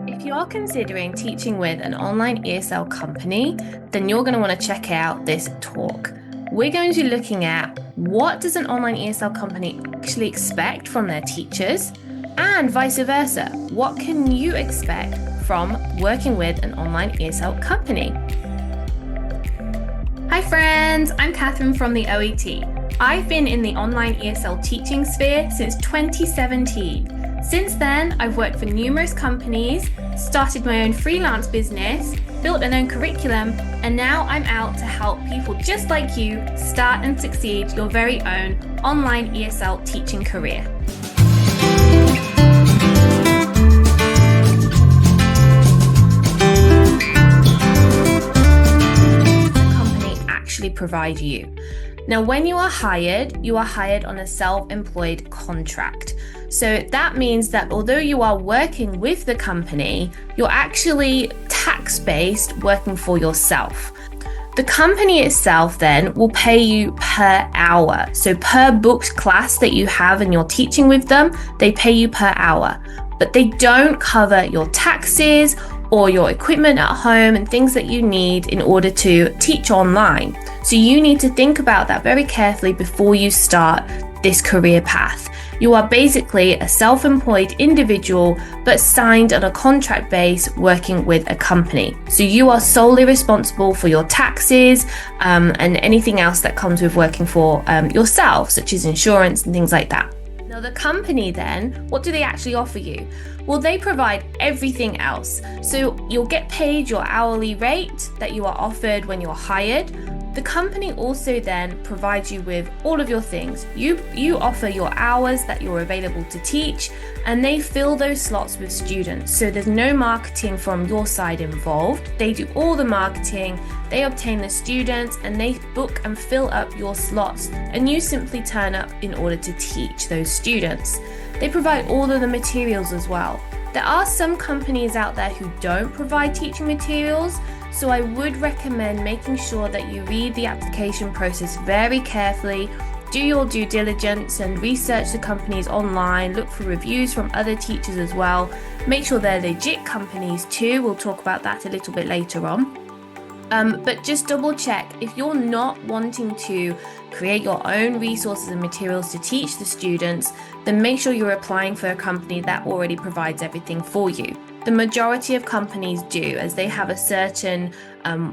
If you are considering teaching with an online ESL company, then you're going to want to check out this talk. We're going to be looking at what does an online ESL company actually expect from their teachers, and vice versa. What can you expect from working with an online ESL company? Hi friends, I'm Catherine from the OET. I've been in the online ESL teaching sphere since 2017. Since then, I've worked for numerous companies, started my own freelance business, built an own curriculum, and now I'm out to help people just like you start and succeed your very own online ESL teaching career. Company actually provide you. Now, when you are hired on a self-employed contract. So that means that although you are working with the company, you're actually tax-based working for yourself. The company itself then will pay you per hour. So per booked class that you have and you're teaching with them, they pay you per hour. But they don't cover your taxes or your equipment at home and things that you need in order to teach online. So you need to think about that very carefully before you start this career path. You are basically a self-employed individual, but signed on a contract base working with a company. So you are solely responsible for your taxes and anything else that comes with working for yourself, such as insurance and things like that. Now, the company then, what do they actually offer you? Well, they provide everything else. So you'll get paid your hourly rate that you are offered when you're hired. The company also then provides you with all of your things. You offer your hours that you're available to teach, and they fill those slots with students. So there's no marketing from your side involved. They do all the marketing, they obtain the students, and they book and fill up your slots, and you simply turn up in order to teach those students. They provide all of the materials as well. There are some companies out there who don't provide teaching materials, so I would recommend making sure that you read the application process very carefully, do your due diligence and research the companies online, look for reviews from other teachers as well. Make sure they're legit companies too, we'll talk about that a little bit later on. But just double check, if you're not wanting to create your own resources and materials to teach the students, then make sure you're applying for a company that already provides everything for you. The majority of companies do, as they have a certain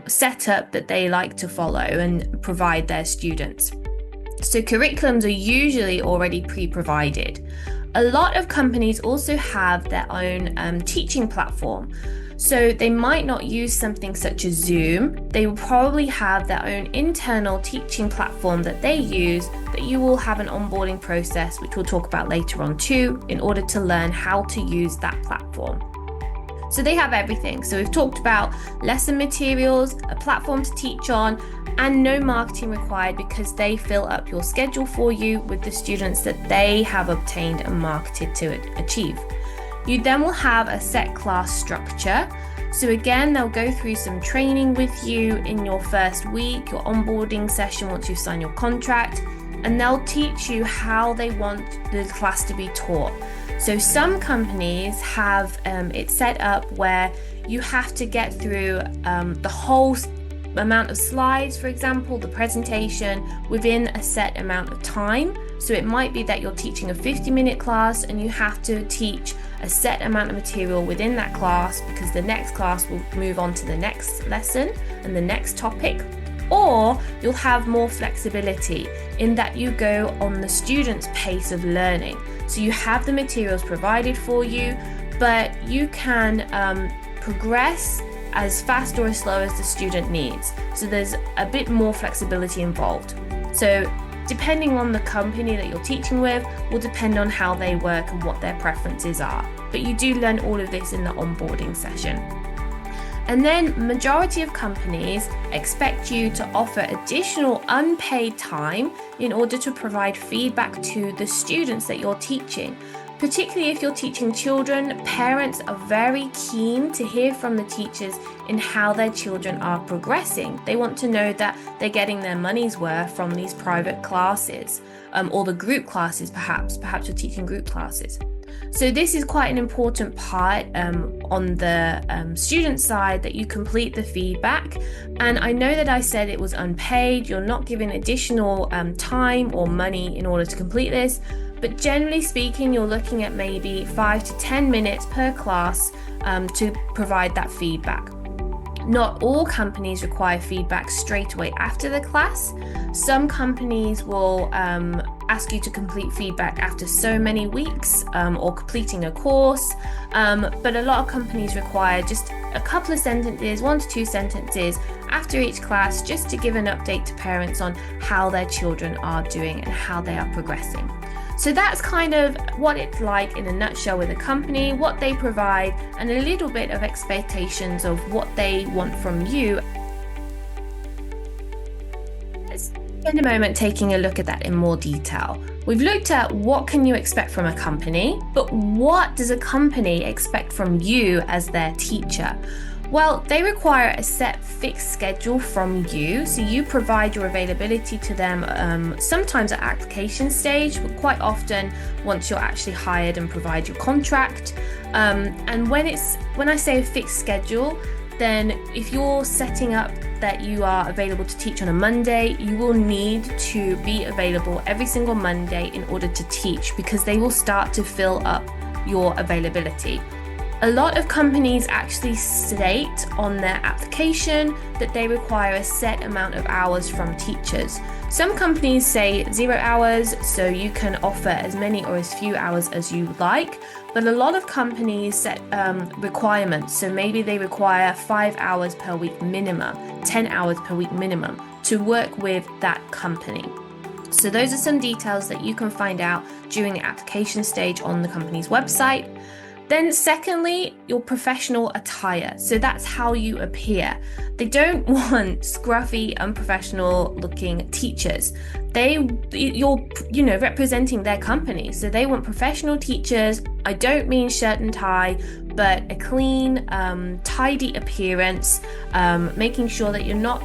setup that they like to follow and provide their students. So curriculums are usually already pre-provided. A lot of companies also have their own teaching platform. So they might not use something such as Zoom. They will probably have their own internal teaching platform that they use, that you will have an onboarding process, which we'll talk about later on too, in order to learn how to use that platform. So they have everything. So we've talked about lesson materials, a platform to teach on, and no marketing required because they fill up your schedule for you with the students that they have obtained and marketed to achieve. You then will have a set class structure. So again, they'll go through some training with you in your first week, your onboarding session once you sign your contract, and they'll teach you how they want the class to be taught. So some companies have it set up where you have to get through the whole amount of slides, for example, the presentation, within a set amount of time. So it might be that you're teaching a 50-minute class and you have to teach a set amount of material within that class because the next class will move on to the next lesson and the next topic. Or you'll have more flexibility in that you go on the student's pace of learning. So you have the materials provided for you, but you can progress as fast or as slow as the student needs. So there's a bit more flexibility involved. So depending on the company that you're teaching with will depend on how they work and what their preferences are. But you do learn all of this in the onboarding session. And then majority of companies expect you to offer additional unpaid time in order to provide feedback to the students that you're teaching. Particularly if you're teaching children, parents are very keen to hear from the teachers in how their children are progressing. They want to know that they're getting their money's worth from these private classes, or the group classes perhaps you're teaching group classes. So this is quite an important part on the student side, that you complete the feedback. And I know that I said it was unpaid, you're not given additional time or money in order to complete this, but generally speaking, you're looking at maybe 5 to 10 minutes per class to provide that feedback. Not all companies require feedback straight away after the class. Some companies will ask you to complete feedback after so many weeks or completing a course, but a lot of companies require just a couple of sentences, 1 to 2 sentences after each class, just to give an update to parents on how their children are doing and how they are progressing. So that's kind of what it's like in a nutshell with a company, what they provide, and a little bit of expectations of what they want from you. Let's spend a moment taking a look at that in more detail. We've looked at what can you expect from a company, but what does a company expect from you as their teacher? Well, they require a set fixed schedule from you, so you provide your availability to them sometimes at application stage, but quite often once you're actually hired and provide your contract. And when I say a fixed schedule, then if you're setting up that you are available to teach on a Monday, you will need to be available every single Monday in order to teach, because they will start to fill up your availability. A lot of companies actually state on their application that they require a set amount of hours from teachers. Some companies say 0 hours, so you can offer as many or as few hours as you like, but a lot of companies set requirements. So maybe they require 5 hours per week minimum, 10 hours per week minimum to work with that company. So those are some details that you can find out during the application stage on the company's website. Then secondly, your professional attire. So that's how you appear. They don't want scruffy, unprofessional looking teachers. You're representing their company. So they want professional teachers. I don't mean shirt and tie, but a clean, tidy appearance, making sure that you're not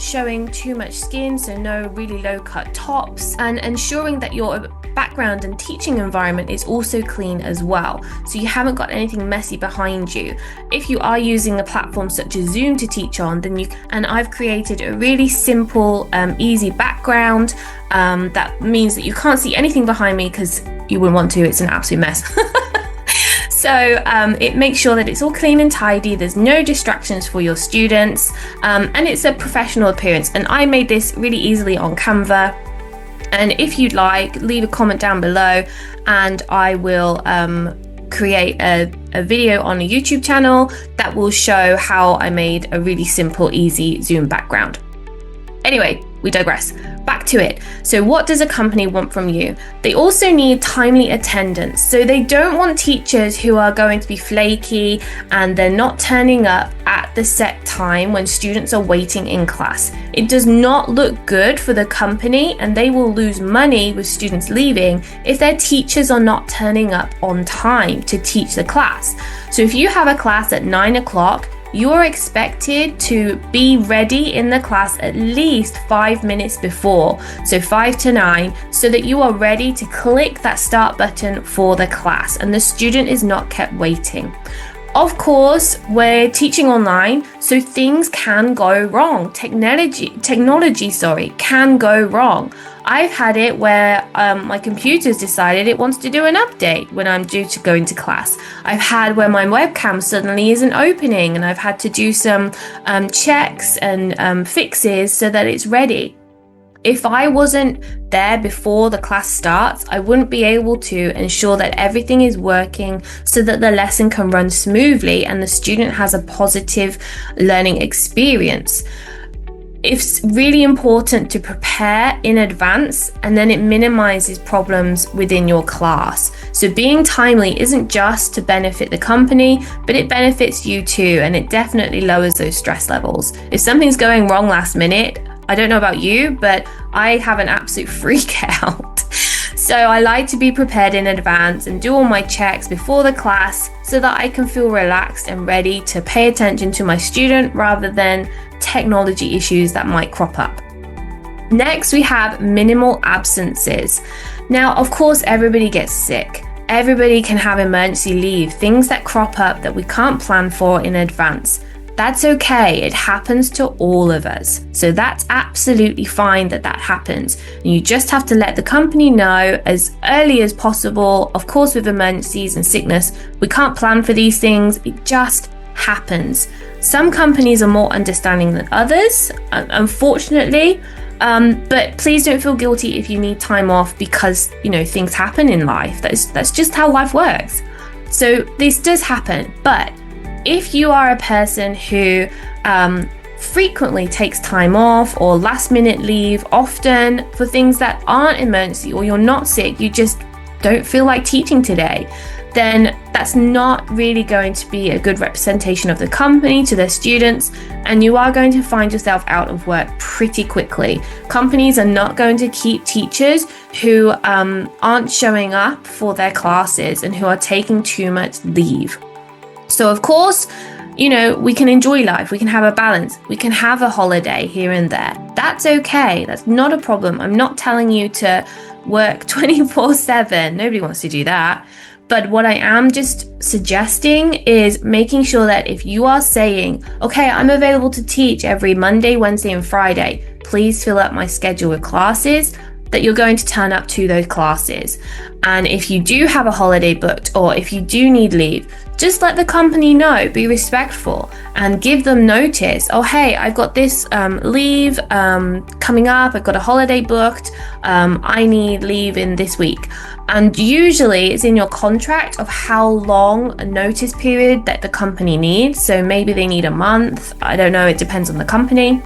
showing too much skin, so no really low cut tops, and ensuring that your background and teaching environment is also clean as well, so you haven't got anything messy behind you. If you are using a platform such as Zoom to teach on, then I've created a really simple, easy background that means that you can't see anything behind me, because you wouldn't want to, it's an absolute mess. So it makes sure that it's all clean and tidy, there's no distractions for your students, and it's a professional appearance. And I made this really easily on Canva. And if you'd like, leave a comment down below and I will create a video on a YouTube channel that will show how I made a really simple, easy Zoom background. Anyway, we digress. Back to it. So what does a company want from you? They also need timely attendance. So they don't want teachers who are going to be flaky and they're not turning up at the set time when students are waiting in class. It does not look good for the company, and they will lose money with students leaving if their teachers are not turning up on time to teach the class. So if you have a class at 9 o'clock, you're expected to be ready in the class at least 5 minutes before, so 5 to 9, so that you are ready to click that start button for the class and the student is not kept waiting. Of course, we're teaching online, so things can go wrong. Technology can go wrong. I've had it where my computer's decided it wants to do an update when I'm due to go into class. I've had where my webcam suddenly isn't opening, and I've had to do some checks and fixes so that it's ready. If I wasn't there before the class starts, I wouldn't be able to ensure that everything is working so that the lesson can run smoothly and the student has a positive learning experience. It's really important to prepare in advance, and then it minimizes problems within your class. So being timely isn't just to benefit the company, but it benefits you too, and it definitely lowers those stress levels. If something's going wrong last minute, I don't know about you, but I have an absolute freak out. So I like to be prepared in advance and do all my checks before the class so that I can feel relaxed and ready to pay attention to my student rather than technology issues that might crop up. Next, we have minimal absences. Now, of course, everybody gets sick. Everybody can have emergency leave, things that crop up that we can't plan for in advance. That's okay. It happens to all of us. So that's absolutely fine that happens. And you just have to let the company know as early as possible. Of course, with emergencies and sickness, we can't plan for these things. It just happens. Some companies are more understanding than others, unfortunately. But please don't feel guilty if you need time off because, things happen in life. That's just how life works. So this does happen. But if you are a person who frequently takes time off or last minute leave often for things that aren't emergency, or you're not sick, you just don't feel like teaching today, then that's not really going to be a good representation of the company to their students, and you are going to find yourself out of work pretty quickly. Companies are not going to keep teachers who aren't showing up for their classes and who are taking too much leave. So of course, we can enjoy life, we can have a balance, we can have a holiday here and there. That's okay, that's not a problem. I'm not telling you to work 24/7, nobody wants to do that. But what I am just suggesting is making sure that if you are saying, okay, I'm available to teach every Monday, Wednesday, and Friday, please fill up my schedule with classes, that you're going to turn up to those classes. And if you do have a holiday booked, or if you do need leave, just let the company know, be respectful, and give them notice. Oh, hey, I've got this leave coming up, I've got a holiday booked, I need leave in this week. And usually it's in your contract of how long a notice period that the company needs. So maybe they need a month, I don't know, it depends on the company.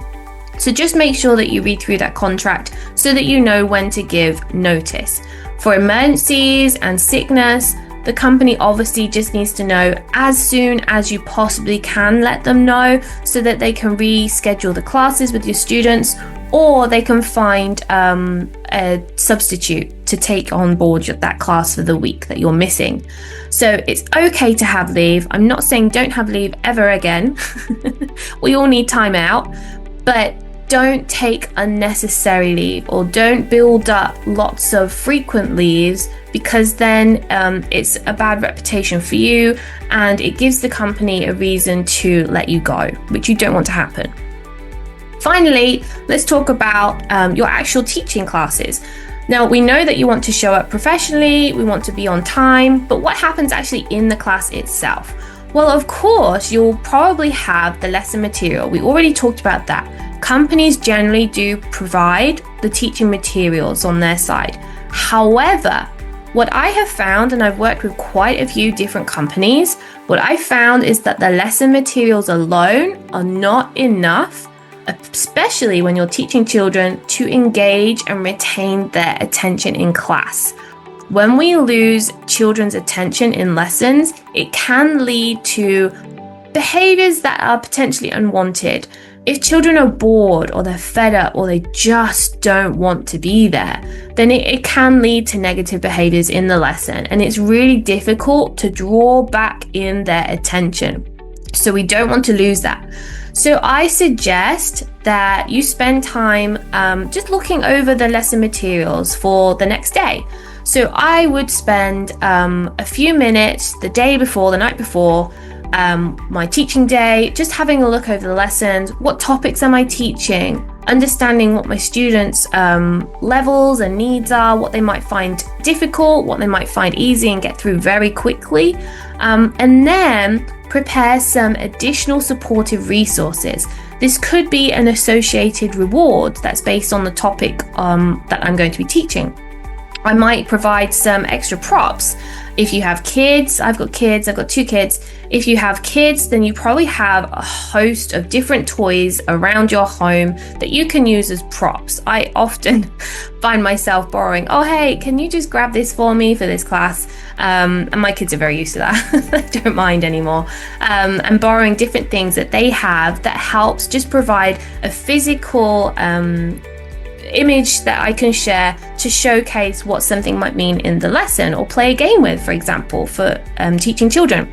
So just make sure that you read through that contract so that you know when to give notice. For emergencies and sickness, the company obviously just needs to know as soon as you possibly can let them know, so that they can reschedule the classes with your students, or they can find a substitute to take on board that class for the week that you're missing. So it's okay to have leave. I'm not saying don't have leave ever again. We all need time out, but don't take unnecessary leave, or don't build up lots of frequent leaves, because then it's a bad reputation for you and it gives the company a reason to let you go, which you don't want to happen. Finally, let's talk about your actual teaching classes. Now, we know that you want to show up professionally, we want to be on time, but what happens actually in the class itself? Well, of course, you'll probably have the lesson material. We already talked about that. Companies generally do provide the teaching materials on their side. However, what I have found, and I've worked with quite a few different companies, what I found is that the lesson materials alone are not enough, especially when you're teaching children, to engage and retain their attention in class. When we lose children's attention in lessons, it can lead to behaviors that are potentially unwanted. If children are bored, or they're fed up, or they just don't want to be there, then it can lead to negative behaviors in the lesson, and it's really difficult to draw back in their attention. So we don't want to lose that. So I suggest that you spend time just looking over the lesson materials for the next day. So I would spend a few minutes the day before, the night before, my teaching day, just having a look over the lessons. What topics am I teaching? Understanding what my students' levels and needs are, what they might find difficult, what they might find easy and get through very quickly. And then prepare some additional supportive resources. This could be an associated reward that's based on the topic that I'm going to be teaching. I might provide some extra props. If you have kids, I've got 2 kids. If you have kids, then you probably have a host of different toys around your home that you can use as props. I often find myself borrowing, oh, hey, can you just grab this for me for this class? And my kids are very used to that. They don't mind anymore. And borrowing different things that they have that helps just provide a physical image that I can share to showcase what something might mean in the lesson, or play a game with, for example, for teaching children.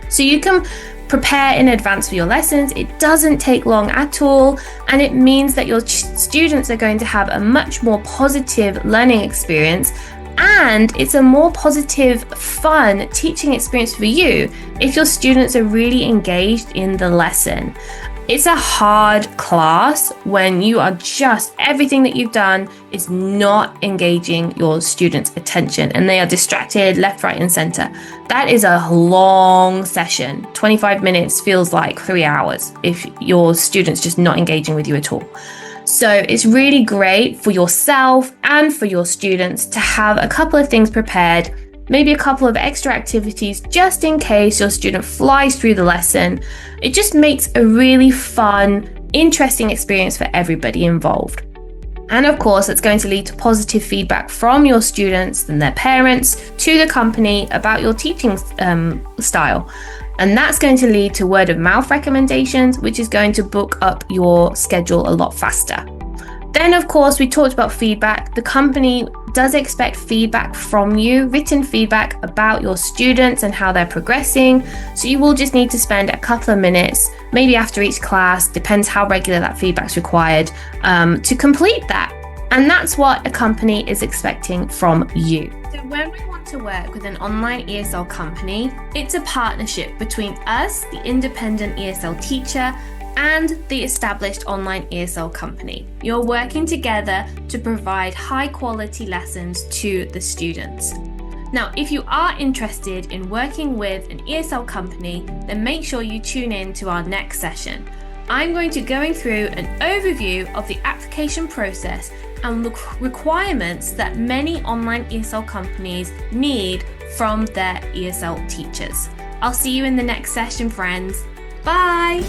So you can prepare in advance for your lessons. It doesn't take long at all, and it means that your students are going to have a much more positive learning experience, And it's a more positive, fun teaching experience for you if your students are really engaged in the lesson. It's a hard class when you are just, everything that you've done is not engaging your students' attention and they are distracted left, right, and center. That is a long session. 25 minutes feels like 3 hours if your student's just not engaging with you at all. So it's really great for yourself and for your students to have a couple of things prepared, maybe a couple of extra activities just in case your student flies through the lesson. It just makes a really fun, interesting experience for everybody involved. And of course, it's going to lead to positive feedback from your students and their parents to the company about your teaching style. And that's going to lead to word of mouth recommendations, which is going to book up your schedule a lot faster. Then, of course, we talked about feedback. The company does expect feedback from you, written feedback about your students and how they're progressing. So you will just need to spend a couple of minutes, maybe after each class, depends how regular that feedback's required, to complete that. And that's what a company is expecting from you. So when we want to work with an online ESL company, it's a partnership between us, the independent ESL teacher, and the established online ESL company. You're working together to provide high quality lessons to the students. Now, if you are interested in working with an ESL company, then make sure you tune in to our next session. I'm going to go through an overview of the application process and the requirements that many online ESL companies need from their ESL teachers. I'll see you in the next session, friends. Bye!